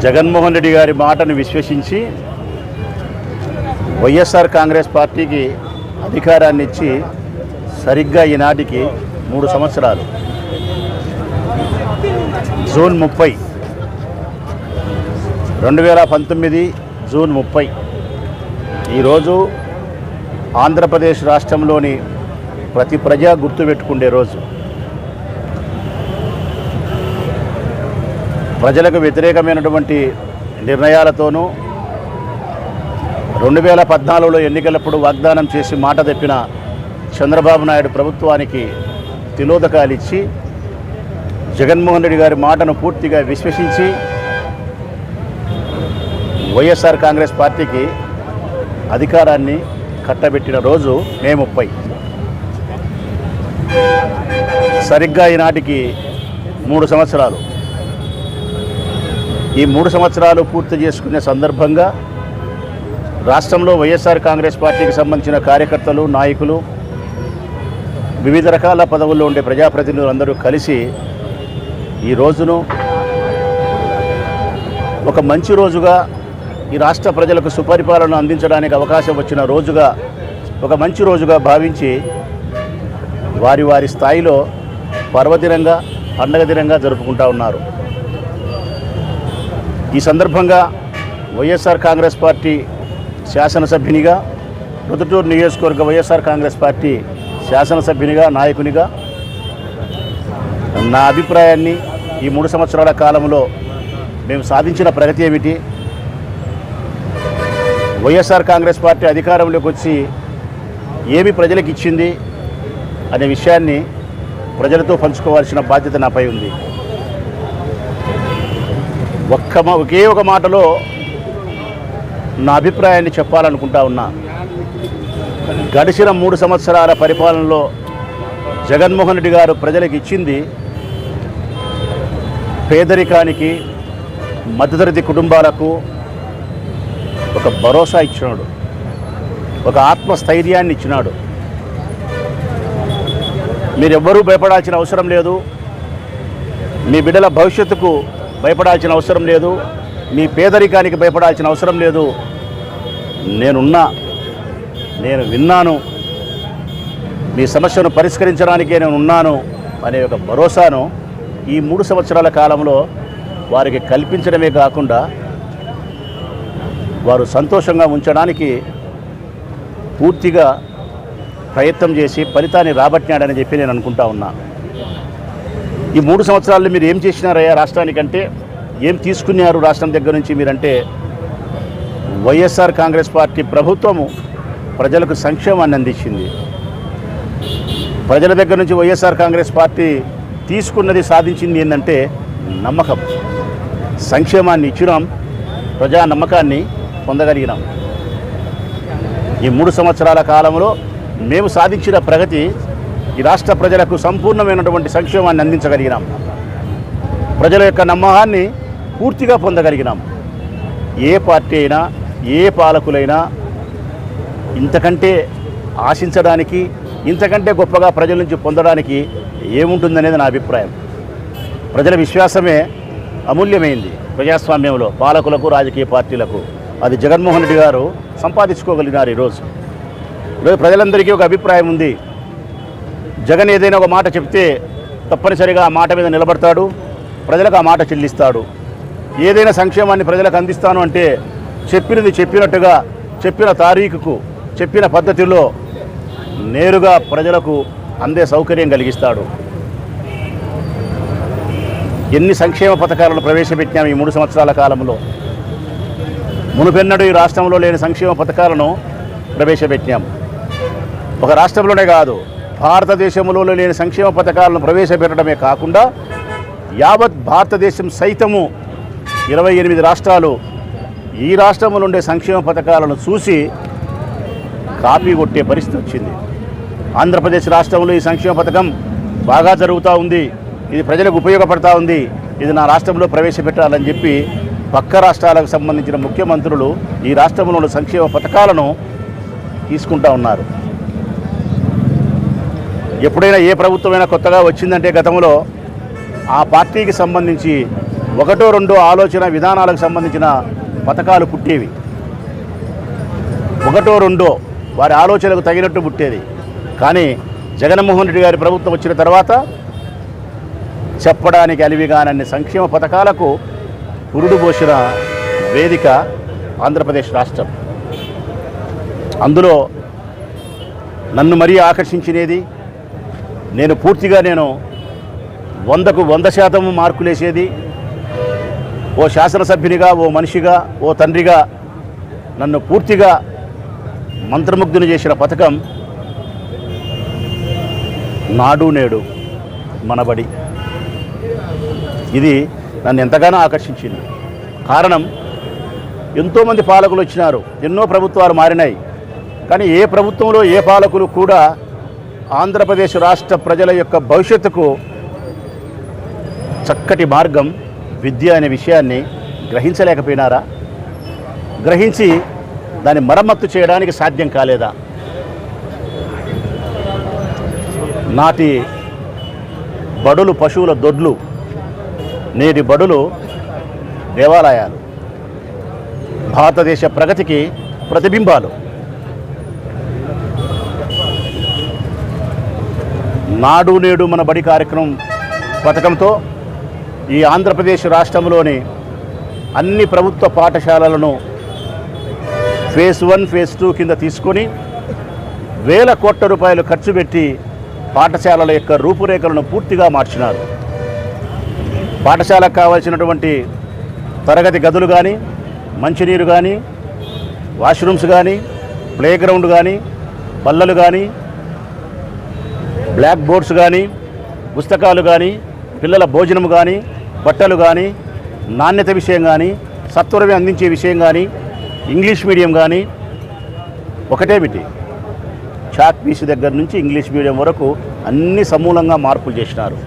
జగన్మోహన్ రెడ్డి గారి మాటను విశ్వసించి వైఎస్ఆర్ కాంగ్రెస్ పార్టీకి అధికారాన్ని ఇచ్చి సరిగ్గా ఈనాటికి 3 సంవత్సరాలు. జూన్ 30, 2019 జూన్ 30 ఈరోజు ఆంధ్రప్రదేశ్ రాష్ట్రంలోని ప్రతి ప్రజా గుర్తుపెట్టుకునే రోజు. ప్రజలకు వ్యతిరేకమైనటువంటి నిర్ణయాలతోనూ 2014లో ఎన్నికలప్పుడు వాగ్దానం చేసి మాట తప్పిన చంద్రబాబు నాయుడు ప్రభుత్వానికి తిలోదకాలు ఇచ్చి జగన్మోహన్ రెడ్డి గారి మాటను పూర్తిగా విశ్వసించి వైఎస్ఆర్ కాంగ్రెస్ పార్టీకి అధికారాన్ని కట్టబెట్టిన రోజు మే 30. సరిగ్గా ఈనాటికి 3 సంవత్సరాలు. ఈ 3 సంవత్సరాలు పూర్తి చేసుకునే సందర్భంగా రాష్ట్రంలో వైఎస్ఆర్ కాంగ్రెస్ పార్టీకి సంబంధించిన కార్యకర్తలు, నాయకులు, వివిధ రకాల పదవుల్లో ఉండే ప్రజాప్రతినిధులు అందరూ కలిసి ఈ రోజును ఒక మంచి రోజుగా, ఈ రాష్ట్ర ప్రజలకు సుపరిపాలన అందించడానికి అవకాశం వచ్చిన రోజుగా, ఒక మంచి రోజుగా భావించి వారి వారి స్థాయిలో పర్వదినంగా, పండగ దినంగా జరుపుకుంటూ ఉన్నారు. ఈ సందర్భంగా వైఎస్ఆర్ కాంగ్రెస్ పార్టీ శాసనసభ్యునిగా, ప్రొద్దుటూరు నియోజకవర్గ వైఎస్ఆర్ కాంగ్రెస్ పార్టీ శాసనసభ్యునిగా, నాయకునిగా నా అభిప్రాయాన్ని ఈ 3 సంవత్సరాల కాలంలో మేము సాధించిన ప్రగతి ఏమిటి, వైఎస్ఆర్ కాంగ్రెస్ పార్టీ అధికారంలోకి వచ్చి ఏమి ప్రజలకు ఇచ్చింది అనే విషయాన్ని ప్రజలతో పంచుకోవాల్సిన బాధ్యత నాపై ఉంది. ఒకే ఒక మాటలో నా అభిప్రాయాన్ని చెప్పాలనుకుంటా ఉన్నా. గడిచిన 3 సంవత్సరాల పరిపాలనలో జగన్మోహన్ రెడ్డి గారు ప్రజలకు ఇచ్చింది పేదరికానికి, మధ్యతరగతి కుటుంబాలకు ఒక భరోసా ఇచ్చినాడు, ఒక ఆత్మస్థైర్యాన్ని ఇచ్చినాడు. మీరెవ్వరూ భయపడాల్సిన అవసరం లేదు, మీ బిడ్డల భవిష్యత్తుకు భయపడాల్సిన అవసరం లేదు, మీ పేదరికానికి భయపడాల్సిన అవసరం లేదు, నేనున్నా, నేను విన్నాను, మీ సమస్యను పరిష్కరించడానికే నేను ఉన్నాను అనే ఒక భరోసాను ఈ 3 సంవత్సరాల కాలంలో వారికి కల్పించడమే కాకుండా వారు సంతోషంగా ఉంచడానికి పూర్తిగా ప్రయత్నం చేసి ఫలితాన్ని రాబట్టినాడని చెప్పి నేను అనుకుంటా ఉన్నా. ఈ 3 సంవత్సరాల్లో మీరు ఏం చేసినారయ్యా రాష్ట్రానికంటే, ఏం తీసుకున్నారు రాష్ట్రం దగ్గర నుంచి మీరంటే, వైఎస్ఆర్ కాంగ్రెస్ పార్టీ ప్రభుత్వము ప్రజలకు సంక్షేమాన్ని అందించింది. ప్రజల దగ్గర నుంచి వైఎస్ఆర్ కాంగ్రెస్ పార్టీ తీసుకున్నది, సాధించింది ఏంటంటే నమ్మకం. సంక్షేమాన్ని ఇచ్చినాం, ప్రజా నమ్మకాన్ని పొందగలిగినాం. ఈ 3 సంవత్సరాల కాలంలో మేము సాధించిన ప్రగతి, ఈ రాష్ట్ర ప్రజలకు సంపూర్ణమైనటువంటి సంక్షేమాన్ని అందించగలిగినాం, ప్రజల యొక్క నమ్మకాన్ని పూర్తిగా పొందగలిగినాం. ఏ పార్టీ అయినా, ఏ పాలకులైనా ఇంతకంటే ఆశించడానికి, ఇంతకంటే గొప్పగా ప్రజల నుంచి పొందడానికి ఏముంటుందనేది నా అభిప్రాయం. ప్రజల విశ్వాసమే అమూల్యమైంది ప్రజాస్వామ్యంలో, పాలకులకు, రాజకీయ పార్టీలకు. అది జగన్మోహన్ రెడ్డి గారు సంపాదించుకోగలిగినారు. ఈరోజు ప్రజలందరికీ ఒక అభిప్రాయం ఉంది. జగన్ ఏదైనా ఒక మాట చెప్తే తప్పనిసరిగా ఆ మాట మీద నిలబడతాడు, ప్రజలకు ఆ మాట చెల్లిస్తాడు. ఏదైనా సంక్షేమాన్ని ప్రజలకు అందిస్తాను అంటే చెప్పినది చెప్పినట్టుగా, చెప్పిన తారీఖుకు, చెప్పిన పద్ధతిలో నేరుగా ప్రజలకు అందే సౌకర్యం కలిగిస్తాడు. ఎన్ని సంక్షేమ పథకాలను ప్రవేశపెట్టాము ఈ 3 సంవత్సరాల కాలంలో. మునుపెన్నడూ ఈ రాష్ట్రంలో లేని సంక్షేమ పథకాలను ప్రవేశపెట్టాం. ఒక రాష్ట్రంలోనే కాదు, భారతదేశంలో లేని సంక్షేమ పథకాలను ప్రవేశపెట్టడమే కాకుండా యావత్ భారతదేశం సైతము 28 రాష్ట్రాలు ఈ రాష్ట్రంలో ఉండే సంక్షేమ పథకాలను చూసి కాపీ కొట్టే పరిస్థితి వచ్చింది. ఆంధ్రప్రదేశ్ రాష్ట్రంలో ఈ సంక్షేమ పథకం బాగా జరుగుతూ ఉంది, ఇది ప్రజలకు ఉపయోగపడతా ఉంది, ఇది నా రాష్ట్రంలో ప్రవేశపెట్టాలని చెప్పి పక్క రాష్ట్రాలకు సంబంధించిన ముఖ్యమంత్రులు ఈ రాష్ట్రంలోని సంక్షేమ పథకాలను తీసుకుంటా ఉన్నారు. ఎప్పుడైనా ఏ ప్రభుత్వమైనా కొత్తగా వచ్చిందంటే గతంలో ఆ పార్టీకి సంబంధించి ఒకటో రెండో ఆలోచన విధానాలకు సంబంధించిన పథకాలు పుట్టేవి. ఒకటో రెండో వారి ఆలోచనలకు తగినట్టు పుట్టేది. కానీ జగన్మోహన్ రెడ్డి గారి ప్రభుత్వం వచ్చిన తర్వాత చెప్పడానికి అలివిగానన్ని సంక్షేమ పథకాలకు పురుడు పోసిన వేదిక ఆంధ్రప్రదేశ్ రాష్ట్రం. అందులో నన్ను మరీ ఆకర్షించినది, నేను పూర్తిగా 100కు 100% మార్కులేసేది, ఓ శాసనసభ్యునిగా, ఓ మనిషిగా, ఓ తండ్రిగా నన్ను పూర్తిగా మంత్రముగ్ధుని చేసిన పథకం నాడు నేడు మనబడి. ఇది నన్ను ఎంతగానో ఆకర్షించింది. కారణం, ఎంతోమంది పాలకులు వచ్చినారు, ఎన్నో ప్రభుత్వాలు మారినాయి. కానీ ఏ ప్రభుత్వంలో ఏ పాలకులు కూడా ఆంధ్రప్రదేశ్ రాష్ట్ర ప్రజల యొక్క భవిష్యత్తుకు చక్కటి మార్గం విద్య అనే విషయాన్ని గ్రహించలేకపోయినారా? గ్రహించి దాన్ని మరమ్మత్తు చేయడానికి సాధ్యం కాలేదా? నాటి బడులు పశువుల దొడ్లు, నేటి బడులు దేవాలయాలు, భారతదేశ ప్రగతికి ప్రతిబింబాలు. నాడు నేడు మన బడి కార్యక్రమం పథకంతో ఈ ఆంధ్రప్రదేశ్ రాష్ట్రంలోని అన్ని ప్రభుత్వ పాఠశాలలను ఫేజ్ 1, ఫేజ్ 2 కింద తీసుకొని వేల కోట్ల రూపాయలు ఖర్చు పెట్టి పాఠశాలల యొక్క రూపురేఖలను పూర్తిగా మార్చినారు. పాఠశాలకు కావాల్సినటువంటి తరగతి గదులు కానీ, మంచినీరు కానీ, వాష్రూమ్స్ కానీ, ప్లేగ్రౌండ్ కానీ, బల్లలు కానీ, బ్లాక్ బోర్డ్స్ కానీ, పుస్తకాలు కానీ, పిల్లల భోజనం కానీ, బట్టలు కానీ, నాణ్యత విషయం కానీ, సత్వరమే అందించే విషయం కానీ, ఇంగ్లీష్ మీడియం కానీ, ఒకటేమిటి చాక్ పీస్ దగ్గర నుంచి ఇంగ్లీష్ మీడియం వరకు అన్ని సమూలంగా మార్పులు చేసినారు.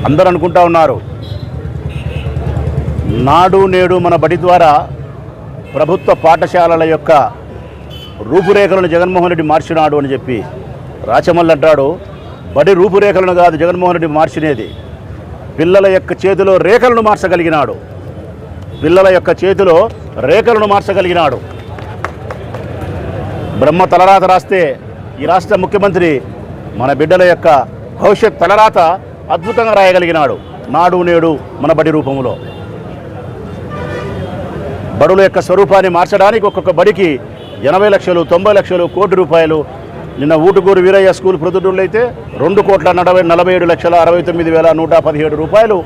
అందరూ అనుకుంటా ఉన్నారు నాడు నేడు మన బడి ద్వారా ప్రభుత్వ పాఠశాలల యొక్క రూపురేఖలను జగన్మోహన్ రెడ్డి మార్చినాడు అని చెప్పి. రాచమల్లి అంటాడు, బడి రూపురేఖలను కాదు జగన్మోహన్ రెడ్డి మార్చినేది, పిల్లల యొక్క చేతిలో రేఖలను మార్చగలిగినాడు. పిల్లల యొక్క చేతిలో రేఖలను మార్చగలిగినాడు. బ్రహ్మ తలరాత రాస్తే ఈ రాష్ట్ర ముఖ్యమంత్రి మన బిడ్డల యొక్క భవిష్యత్ తలరాత అద్భుతంగా రాయగలిగినాడు నాడు నేడు మన బడి రూపంలో. బడుల యొక్క స్వరూపాన్ని మార్చడానికి ఒక్కొక్క బడికి 80 లక్షలు, 90 లక్షలు, కోటి రూపాయలు. నిన్న ఊటుకూరు వీరయ్య స్కూల్ ప్రొద్దుటూరులో అయితే 2,47,69,117 రూపాయలు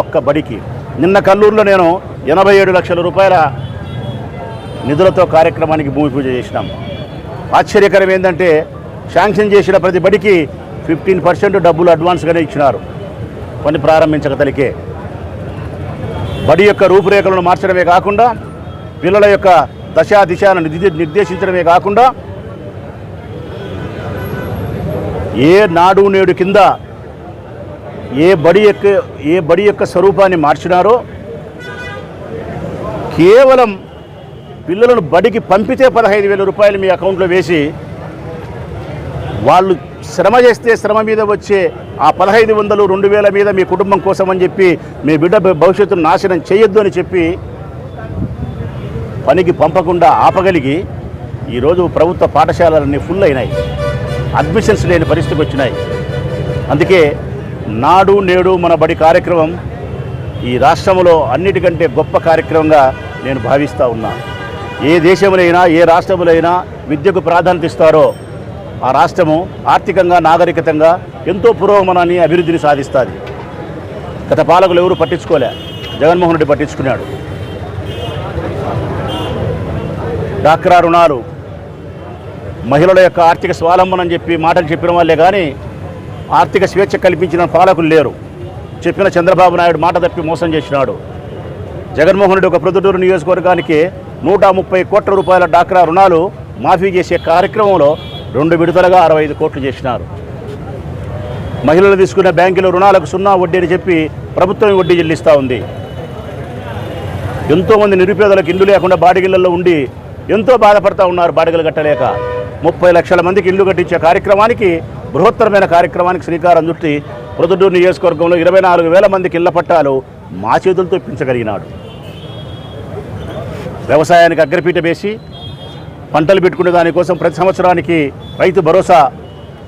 ఒక్క బడికి. నిన్న కల్లూరులో నేను 87 లక్షల రూపాయల నిధులతో కార్యక్రమానికి భూమి పూజ చేసినాం. ఆశ్చర్యకరం ఏంటంటే శాంక్షన్ చేసిన ప్రతి బడికి 15% డబ్బులు అడ్వాన్స్గానే ఇచ్చినారు పని ప్రారంభించక తలికే. బడి యొక్క రూపురేఖలను మార్చడమే కాకుండా, పిల్లల యొక్క దశా దిశను నిర్దేశించడమే కాకుండా, ఏ నాడు నేడు కింద ఏ బడి యొక్క స్వరూపాన్ని మార్చినారో, కేవలం పిల్లలను బడికి పంపితే 15,000 రూపాయలు మీ అకౌంట్లో వేసి, వాళ్ళు శ్రమ చేస్తే శ్రమ మీద వచ్చే ఆ 1,500, 2,000 మీద మీ కుటుంబం కోసం అని చెప్పి, మీ బిడ్డ భవిష్యత్తును నాశనం చేయొద్దు అని చెప్పి పనికి పంపకుండా ఆపగలిగి ఈరోజు ప్రభుత్వ పాఠశాలలన్నీ ఫుల్ అయినాయి, అడ్మిషన్స్ లేని పరిస్థితికి వచ్చినాయి. అందుకే నాడు నేడు మన బడి కార్యక్రమం ఈ రాష్ట్రంలో అన్నిటికంటే గొప్ప కార్యక్రమంగా నేను భావిస్తూ ఉన్నా. ఏ దేశంలో అయినా, ఏ రాష్ట్రంలో అయినా విద్యకు ప్రాధాన్యత ఇస్తారో ఆ రాష్ట్రము ఆర్థికంగా, నాగరికతంగా ఎంతో పురోగమనాన్ని, అభివృద్ధిని సాధిస్తుంది. గత పాలకులు ఎవరు పట్టించుకోలే, జగన్మోహన్ రెడ్డి పట్టించుకున్నాడు. డాక్రా రుణాలు, మహిళల యొక్క ఆర్థిక స్వావలంబన అని చెప్పి మాటలు చెప్పిన వాళ్ళే కానీ ఆర్థిక స్వేచ్ఛ కల్పించిన పాలకులు లేరు. చెప్పిన చంద్రబాబు నాయుడు మాట తప్పి మోసం చేసినాడు. జగన్మోహన్ రెడ్డి ఒక ప్రొద్దుటూరు నియోజకవర్గానికి 130 కోట్ల రూపాయల డాక్రా రుణాలు మాఫీ చేసే కార్యక్రమంలో 2 విడతలుగా 65 కోట్లు చేసినారు. మహిళలు తీసుకున్న బ్యాంకుల రుణాలకు 0 వడ్డీ అని చెప్పి ప్రభుత్వం వడ్డీ చెల్లిస్తూ ఉంది. ఎంతోమంది నిరుపేదలకు ఇల్లు లేకుండా బాడిగిళ్లలో ఉండి ఎంతో బాధపడుతూ ఉన్నారు, బాడిగలు కట్టలేక. 30 లక్షల మందికి ఇల్లు కట్టించే కార్యక్రమానికి, బృహత్తరమైన కార్యక్రమానికి శ్రీకారం చుట్టి ప్రొద్దుటూరు నియోజకవర్గంలో 24,000 మందికి ఇళ్ల పట్టాలు మా చేతులతో ఇప్పించగలిగినాడు. వ్యవసాయానికి అగ్రపీట వేసి పంటలు పెట్టుకునే దానికోసం ప్రతి సంవత్సరానికి రైతు భరోసా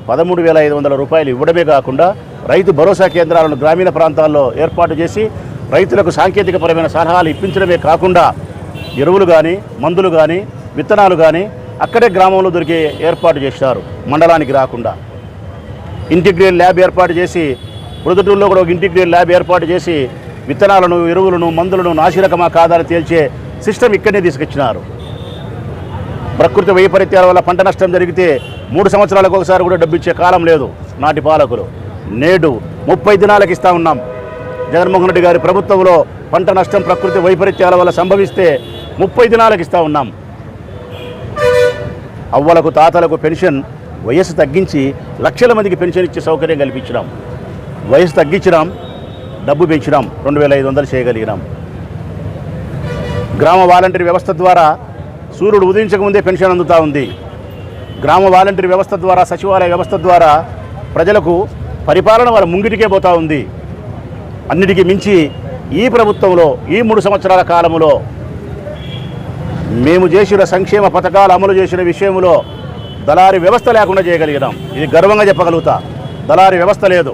13,500 రూపాయలు ఇవ్వడమే కాకుండా రైతు భరోసా కేంద్రాలను గ్రామీణ ప్రాంతాల్లో ఏర్పాటు చేసి రైతులకు సాంకేతికపరమైన సలహాలు ఇప్పించడమే కాకుండా ఎరువులు కానీ మందులు కానీ విత్తనాలు కానీ అక్కడే గ్రామంలో దొరికే ఏర్పాటు చేశారు. మండలానికి రాకుండా ఇంటిగ్రేట్ ల్యాబ్ ఏర్పాటు చేసి ప్రొద్దుటూరులో కూడా ఒక ఇంటిగ్రేట్ ల్యాబ్ ఏర్పాటు చేసి విత్తనాలను ఎరువులను మందులను నాసిరకమా కాదని తేల్చే సిస్టమ్ ఇక్కడనే తీసుకొచ్చినారు. ప్రకృతి వైపరీత్యాల వల్ల పంట నష్టం జరిగితే 3 సంవత్సరాలకు ఒకసారి కూడా డబ్బు ఇచ్చే కాలం లేదు నాటి పాలకులు. నేడు 30 దినాలకు ఇస్తూ ఉన్నాం. జగన్మోహన్ రెడ్డి గారి ప్రభుత్వంలో పంట నష్టం ప్రకృతి వైపరీత్యాల వల్ల సంభవిస్తే 30 దినాలకు ఇస్తూ ఉన్నాం. అవ్వలకు తాతలకు పెన్షన్ వయస్సు తగ్గించి లక్షల మందికి పెన్షన్ ఇచ్చే సౌకర్యం కల్పించినాం. వయస్సు తగ్గించినాం, డబ్బు పెంచినాం, 2,500 చేయగలిగినాం. గ్రామ వాలంటీర్ వ్యవస్థ ద్వారా సూర్యుడు ఉదయించకముందే పెన్షన్ అందుతూ ఉంది. గ్రామ వాలంటీర్ వ్యవస్థ ద్వారా సచివాలయ వ్యవస్థ ద్వారా ప్రజలకు పరిపాలన వాళ్ళ ముంగిటికే పోతూ ఉంది. అన్నిటికీ మించి ఈ ప్రభుత్వంలో ఈ 3 సంవత్సరాల కాలంలో మేము చేసిన సంక్షేమ పథకాలు అమలు చేసిన విషయంలో దళారీ వ్యవస్థ లేకుండా చేయగలిగినాం. ఇది గర్వంగా చెప్పగలుగుతా. దళారీ వ్యవస్థ లేదు,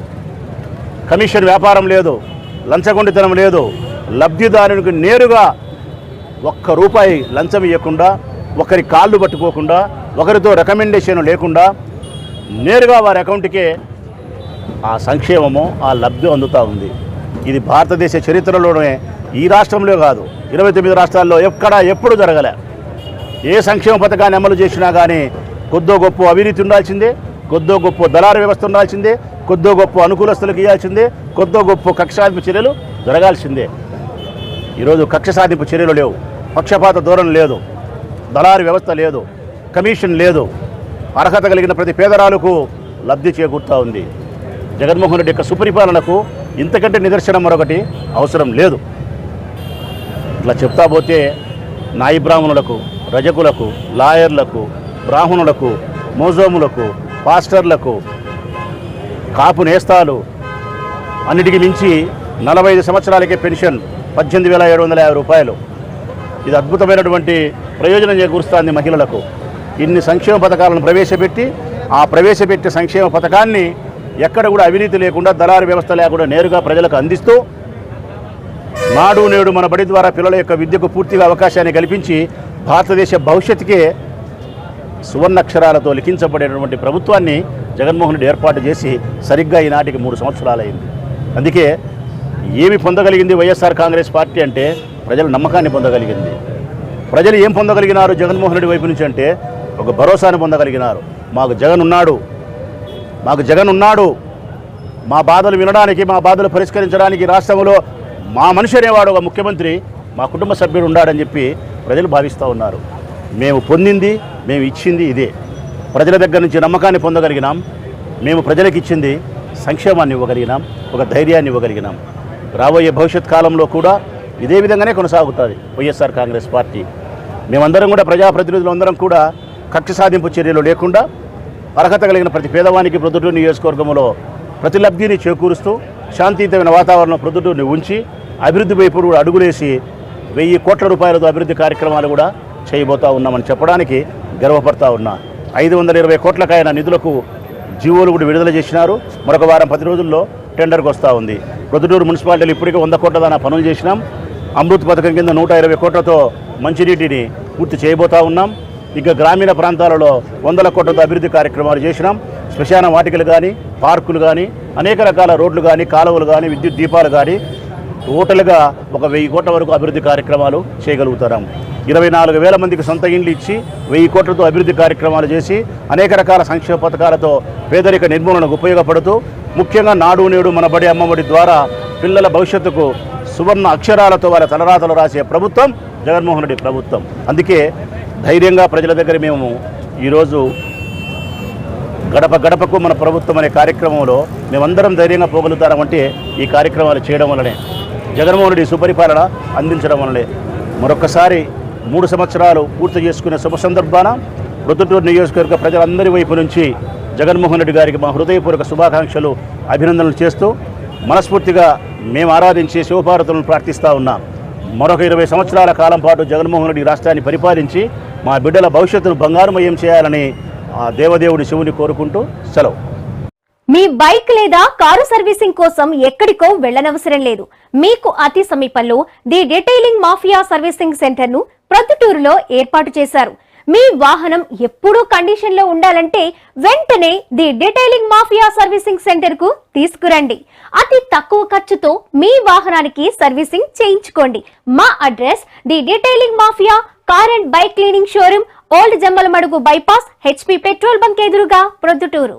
కమిషన్ వ్యాపారం లేదు, లంచగొండితనం లేదు. లబ్ధిదారునికి నేరుగా ₹1 లంచం ఇవ్వకుండా, ఒకరి కాళ్ళు పట్టుకోకుండా, ఒకరితో రికమెండేషన్ లేకుండా నేరుగా వారి అకౌంట్కే ఆ సంక్షేమము ఆ లబ్ధి అందుతూ ఉంది. ఇది భారతదేశ చరిత్రలోనే ఈ రాష్ట్రంలో కాదు 29 రాష్ట్రాల్లో ఎప్పుడు జరగలే. ఏ సంక్షేమ పథకాన్ని అమలు చేసినా కానీ కొద్దో గొప్ప అవినీతి ఉండాల్సిందే, కొద్దో గొప్ప దళారీ వ్యవస్థ ఉండాల్సిందే, కొద్దో గొప్ప అనుకూలస్తులకు ఇవ్వాల్సిందే, కొద్దో గొప్ప కక్ష సాధింపు చర్యలు జరగాల్సిందే. ఈరోజు కక్ష సాధింపు చర్యలు లేవు, పక్షపాత ధోరణి లేదు, దళారీ వ్యవస్థ లేదు, కమిషన్ లేదు. అర్హత కలిగిన ప్రతి పేదరాలకు లబ్ధి చేకూరుతూ ఉంది. జగన్మోహన్ రెడ్డి యొక్క సుపరిపాలనకు ఇంతకంటే నిదర్శనం మరొకటి అవసరం లేదు. ఇట్లా చెప్తా పోతే నాయి బ్రాహ్మణులకు, రజకులకు, లాయర్లకు, బ్రాహ్మణులకు, మోజోములకు, పాస్టర్లకు, కాపు నేస్తాలు, అన్నిటికీ మించి 45 సంవత్సరాలకే పెన్షన్ 18,750 రూపాయలు. ఇది అద్భుతమైనటువంటి ప్రయోజనం చేకూరుస్తుంది మహిళలకు. ఇన్ని సంక్షేమ పథకాలను ప్రవేశపెట్టి ఆ ప్రవేశపెట్టే సంక్షేమ పథకాన్ని ఎక్కడ కూడా అవినీతి లేకుండా దళారీ వ్యవస్థ లేకుండా నేరుగా ప్రజలకు అందిస్తూ నాడు నేడు మన బడి ద్వారా పిల్లల యొక్క విద్యకు పూర్తిగా అవకాశాన్ని కల్పించి భారతదేశ భవిష్యత్తుకే సువర్ణాక్షరాలతో లిఖించబడేటువంటి ప్రభుత్వాన్ని జగన్మోహన్ రెడ్డి ఏర్పాటు చేసి సరిగ్గా ఈనాటికి 3 సంవత్సరాలైంది. అందుకే ఏమి పొందగలిగింది వైఎస్ఆర్ కాంగ్రెస్ పార్టీ అంటే ప్రజల నమ్మకాన్ని పొందగలిగింది. ప్రజలు ఏం పొందగలిగినారు జగన్మోహన్ రెడ్డి వైపు నుంచి అంటే ఒక భరోసాను పొందగలిగినారు. మాకు జగన్ ఉన్నాడు, మా బాధలు వినడానికి, మా బాధలు పరిష్కరించడానికి రాష్ట్రంలో మా మనిషి అనేవాడు ఒక ముఖ్యమంత్రి, మా కుటుంబ సభ్యుడు ఉన్నాడని చెప్పి ప్రజలు భావిస్తూ ఉన్నారు. మేము పొందింది, మేము ఇచ్చింది ఇదే. ప్రజల దగ్గర నుంచి నమ్మకాన్ని పొందగలిగినాం. మేము ప్రజలకు ఇచ్చింది సంక్షేమాన్ని ఇవ్వగలిగినాం, ఒక ధైర్యాన్ని ఇవ్వగలిగినాం. రాబోయే భవిష్యత్ కాలంలో కూడా ఇదే విధంగానే కొనసాగుతుంది వైఎస్ఆర్ కాంగ్రెస్ పార్టీ. మేమందరం కూడా ప్రజాప్రతినిధులు అందరం కూడా కక్ష సాధింపు చర్యలు లేకుండా అర్హత కలిగిన ప్రతి పేదవానికి ప్రొద్దుటూరు నియోజకవర్గంలో ప్రతి లబ్ధిని చేకూరుస్తూ శాంతియుతమైన వాతావరణం ప్రొద్దుటూరుని ఉంచి అభివృద్ధి వైపు కూడా అడుగులేసి 1,000 కోట్ల రూపాయలతో అభివృద్ధి కార్యక్రమాలు కూడా చేయబోతూ ఉన్నామని చెప్పడానికి గర్వపడతా ఉన్నా. 520 కోట్లకైన నిధులకు జీవోలు కూడా విడుదల చేసినారు. మరొక వారం 10 రోజుల్లో టెండర్కి వస్తూ ఉంది. ప్రొద్దుటూరు మున్సిపాలిటీలు ఇప్పటికే 100 కోట్ల దాకా పనులు చేసినాం. అమృత్ పథకం కింద 120 కోట్లతో మంచినీటిని పూర్తి చేయబోతూ ఉన్నాం. ఇక గ్రామీణ ప్రాంతాలలో 100 కోట్లతో అభివృద్ధి కార్యక్రమాలు చేసినాం. శ్మశాన వాటికలు కానీ, పార్కులు కానీ, అనేక రకాల రోడ్లు కానీ, కాలువలు కానీ, విద్యుత్ దీపాలు కానీ టోటల్గా 1,000 కోట్ల వరకు అభివృద్ధి కార్యక్రమాలు చేయగలుగుతున్నాం. 24,000 మందికి సొంత ఇండ్లు ఇచ్చి 1,000 కోట్లతో అభివృద్ధి కార్యక్రమాలు చేసి అనేక రకాల సంక్షేమ పథకాలతో పేదరిక నిర్మూలనకు ఉపయోగపడుతూ ముఖ్యంగా నాడు నేడు మన బడి అమ్మఒడి ద్వారా పిల్లల భవిష్యత్తుకు సువర్ణ అక్షరాలతో వాళ్ళ తలరాతలు రాసే ప్రభుత్వం జగన్మోహన్ రెడ్డి ప్రభుత్వం. అందుకే ధైర్యంగా ప్రజల దగ్గర మేము ఈరోజు గడప గడపకు మన ప్రభుత్వం అనే కార్యక్రమంలో మేమందరం ధైర్యంగా పోగలుగుతామంటే ఈ కార్యక్రమాలు చేయడం వల్లనే, జగన్మోహన్ రెడ్డి సుపరిపాలన అందించడం వల్లనే. మరొక్కసారి 3 సంవత్సరాలు పూర్తి చేసుకునే శుభ సందర్భాన ప్రొద్దుటూరు నియోజకవర్గ ప్రజలందరి వైపు నుంచి జగన్మోహన్ రెడ్డి గారికి మా హృదయపూర్వక శుభాకాంక్షలు, అభినందనలు చేస్తూ మనస్ఫూర్తిగా మేము ఆరాధించి శివపార్వతులను ప్రార్థిస్తూ ఉన్నాం. మరొక 20 సంవత్సరాల కాలం పాటు జగన్మోహన్ రెడ్డి రాష్ట్రాన్ని పరిపాలించి మా బిడ్డల భవిష్యత్తును బంగారుమయం చేయాలని ఆ దేవదేవుడి శివుని కోరుకుంటూ సెలవు. మీ బైక్ లేదా కారు సర్వీసింగ్ కోసం ఎక్కడికో వెళ్లనవసరం లేదు. మీకు అతి సమీపంలో the detailing mafia servicing centre ను ప్రొద్దుటూరులో ఏర్పాటు చేశారు. మీ వాహనం ఎప్పుడూ కండిషన్ లో ఉండాలంటే వెంటనే the detailing mafia servicing centre కు తీసుకురండి. అతి తక్కువ ఖర్చుతో మీ వాహనానికి సర్వీసింగ్ చేయించుకోండి. మా address the detailing mafia car and bike cleaning showroom, old Jammalamadugu bypass, HP petrol bunk ఎదురుగా, ప్రొద్దుటూరు.